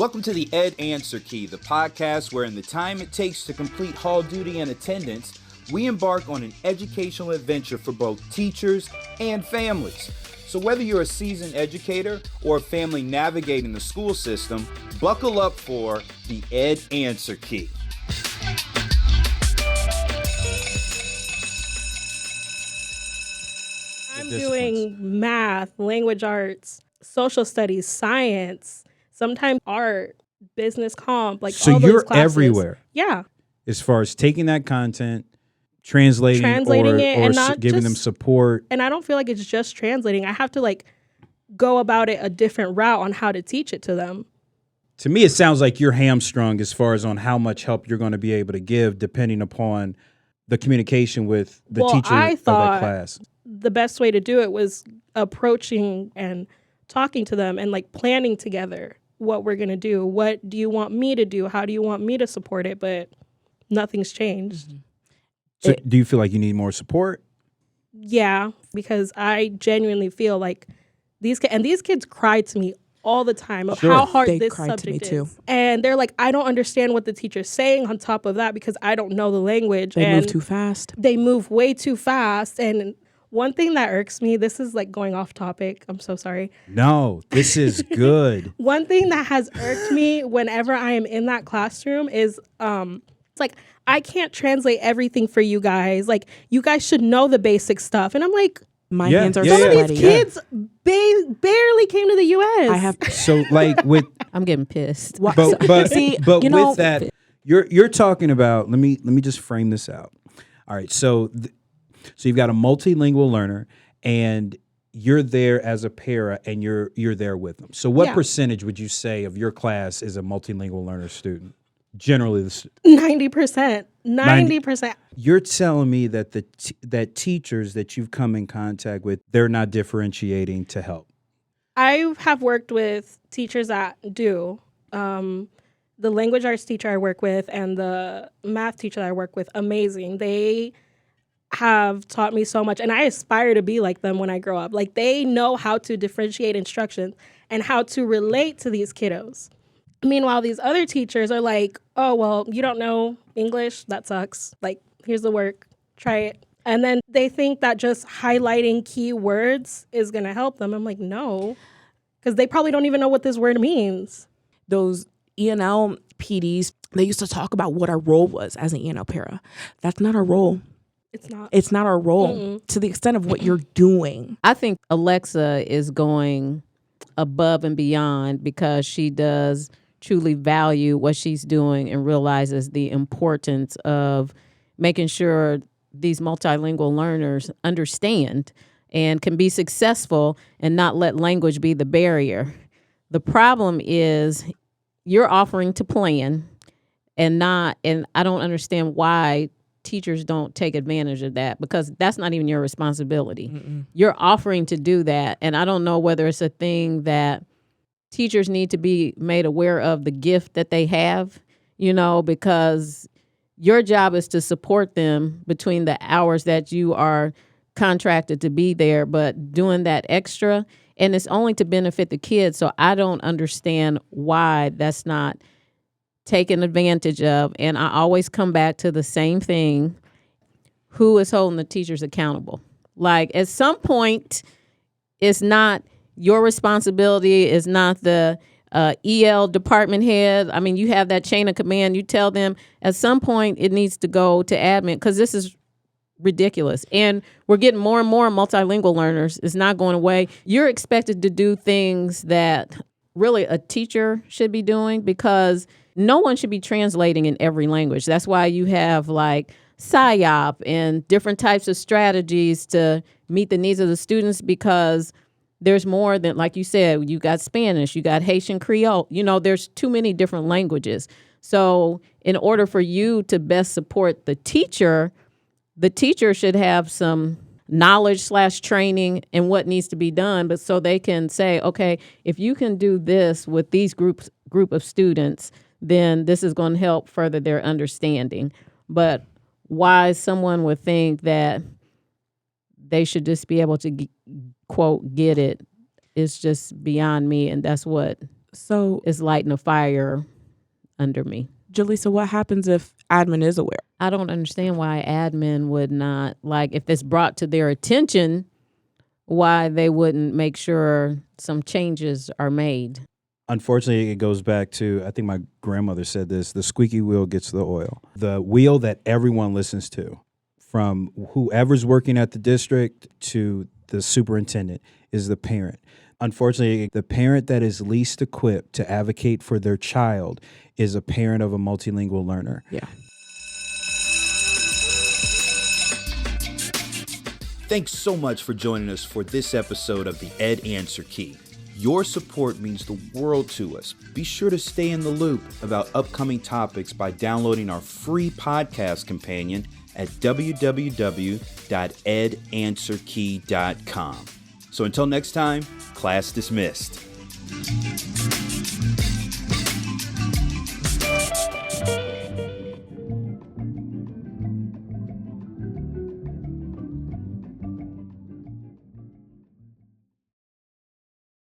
Welcome to the Ed Answer Key, the podcast where in the time it takes to complete hall duty and attendance, we embark on an educational adventure for both teachers and families. So whether you're a seasoned educator or a family navigating the school system, buckle up for the Ed Answer Key. I'm doing math, language arts, social studies, science, sometimes art, business comp, like so all those you're classes. Everywhere. Yeah. As far as taking that content, translating it, or and not giving them support. And I don't feel like it's just translating. I have to go about it a different route on how to teach it to them. To me, it sounds like you're hamstrung as far as on how much help you're going to be able to give depending upon the communication with the teacher of that class. The best way to do it was approaching and talking to them and planning together what we're going to do. What do you want me to do? How do you want me to support it? But nothing's changed. Mm-hmm. So do you feel like you need more support? Yeah, because I genuinely feel like these kids cry to me all the time of how hard this subject is. Too. And they're like, I don't understand what the teacher's saying on top of that because I don't know the language. They move too fast. They move way too fast. And one thing that irks me, this is going off topic. I'm so sorry. No, this is good. One thing that has irked me whenever I am in that classroom is it's I can't translate everything for you guys. You guys should know the basic stuff. And I'm like, my hands are some sweaty. of these kids barely came to the U.S. I have with I'm getting pissed. But see, with that, you're talking about. Let me just frame this out. All right, so you've got a multilingual learner, and you're there as a para, and you're there with them. So what percentage would you say of your class is a multilingual learner student? Generally, 90%. 90%. You're telling me that that teachers that you've come in contact with, they're not differentiating to help. I have worked with teachers that do. The language arts teacher I work with and the math teacher that I work with, amazing. They have taught me so much, and I aspire to be like them when I grow up. They know how to differentiate instructions and how to relate to these kiddos. Meanwhile, these other teachers are like, oh, well, you don't know English? That sucks. Here's the work. Try it. And then they think that just highlighting key words is going to help them. I'm like, no, because they probably don't even know what this word means. Those ENL PDs, they used to talk about what our role was as an ENL para. That's not our role. It's not. It's not our role to the extent of what you're doing. I think Alexa is going above and beyond because she does truly value what she's doing and realizes the importance of making sure these multilingual learners understand and can be successful and not let language be the barrier. The problem is you're offering to plan and I don't understand why teachers don't take advantage of that because that's not even your responsibility. Mm-mm. You're offering to do that. And I don't know whether it's a thing that teachers need to be made aware of the gift that they have, because your job is to support them between the hours that you are contracted to be there, but doing that extra, and it's only to benefit the kids. So I don't understand why that's not taken advantage of. And I always come back to the same thing. Who is holding the teachers accountable? At some point, it's not your responsibility, is not the EL department head. I mean, you have that chain of command. You tell them at some point it needs to go to admin because this is ridiculous. And we're getting more and more multilingual learners. It's not going away. You're expected to do things that really a teacher should be doing because no one should be translating in every language. That's why you have PSYOP and different types of strategies to meet the needs of the students because there's more than, like you said, you got Spanish, you got Haitian Creole, there's too many different languages. So in order for you to best support the teacher should have some knowledge/training in what needs to be done, but so they can say, okay, if you can do this with these group of students, then this is going to help further their understanding. But why someone would think that they should just be able to, quote, get it is just beyond me. And that's what So, is lighting a fire under me. Jaleesa, what happens if admin is aware? I don't understand why admin would not, like, if it's brought to their attention, why they wouldn't make sure some changes are made. Unfortunately, it goes back to, I think my grandmother said this, the squeaky wheel gets the oil. The wheel that everyone listens to, from whoever's working at the district to the superintendent, is the parent. Unfortunately, the parent that is least equipped to advocate for their child is a parent of a multilingual learner. Yeah. Thanks so much for joining us for this episode of the Ed Answer Key. Your support means the world to us. Be sure to stay in the loop about upcoming topics by downloading our free podcast companion at www.edanswerkey.com. So until next time, class dismissed.